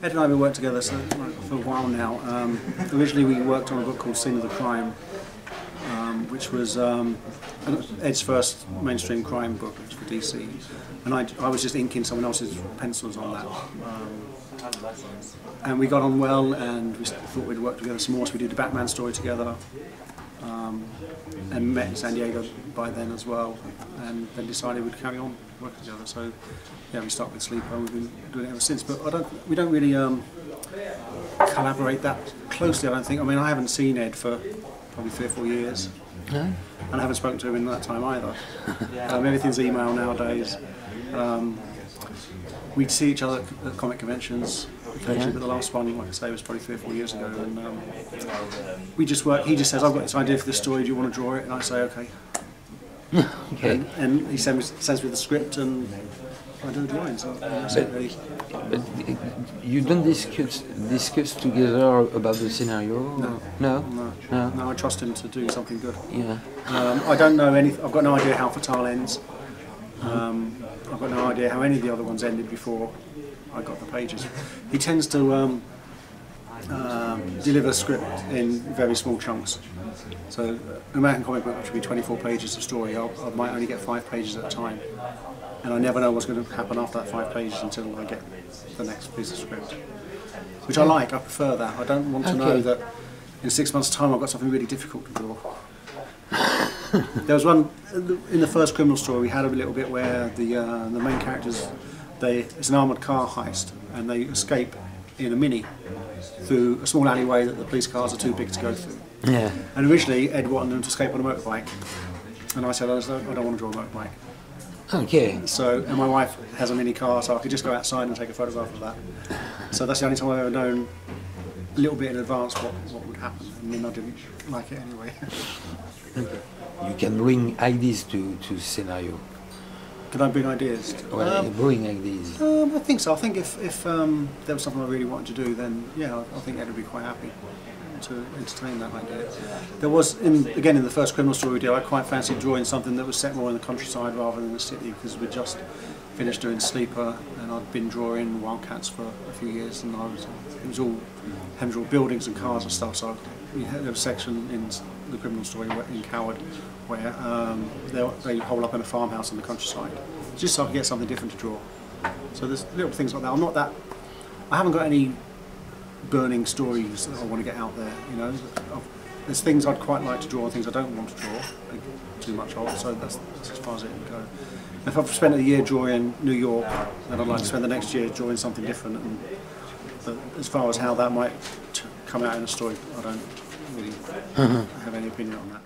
Ed and I have been working together for a while now. Originally we worked on a book called Scene of the Crime, which was Ed's first mainstream crime book for DC, and I was just inking someone else's pencils on that. And we got on well, and we thought we'd work together some more, so we did the Batman story together, and met in San Diego by then as well, and then decided we'd carry on working together. So yeah, we started with Sleeper, and we've been doing it ever since, but we don't really collaborate that closely, I don't think. I mean, I haven't seen Ed for probably 3 or 4 years, and I haven't spoken to him in that time either. Everything's email nowadays. We'd see each other at comic conventions occasionally, but the last one, like I say, was probably 3 or 4 years ago, and we just work. He just says, "I've got this idea for this story, do you want to draw it?" And I say, "Okay." Okay. And he sends me the script, and I do the drawings. So that's it, really. But you don't discuss together about the scenario? No, I trust him to do something good. Yeah. I don't know anything. I've got no idea how Fatale ends. I've got no idea how any of the other ones ended before I got the pages. He tends to deliver script in very small chunks. So an American comic book, which would be 24 pages of story, I might only get 5 pages at a time. And I never know what's going to happen after that 5 pages until I get the next piece of script. Which I like, I prefer that. I don't want to know that in 6 months' time I've got something really difficult to draw. There was one, in the first criminal story, we had a little bit where the main characters, it's an armoured car heist, and they escape in a Mini through a small alleyway that the police cars are too big to go through. Yeah. And originally Ed wanted them to escape on a motorbike, and I said, I don't want to draw a motorbike. Okay. So, and my wife has a Mini car, so I could just go outside and take a photograph of that. So that's the only time I've ever known a little bit in advance what would happen, and then I didn't like it anyway. Okay. You can bring ideas to scenario. Can I bring ideas? Well, bring ideas. I think so. I think if there was something I really wanted to do, then yeah, I think Ed would be quite happy to entertain that idea. There was, again in the first criminal story we did, I quite fancied drawing something that was set more in the countryside rather than the city, because we'd just finished doing Sleeper, and I'd been drawing Wildcats for a few years, and it was all draw buildings and cars and stuff. So there was a section in the criminal story in Coward where they hole up in a farmhouse in the countryside, just so I could get something different to draw. So there's little things like that. I haven't got any burning stories that I want to get out there. You know, there's things I'd quite like to draw and things I don't want to draw too much of. So that's as far as it can go. If I've spent a year drawing New York, then I'd like to spend the next year drawing something different. But as far as how that might come out in a story, I don't really have any opinion on that.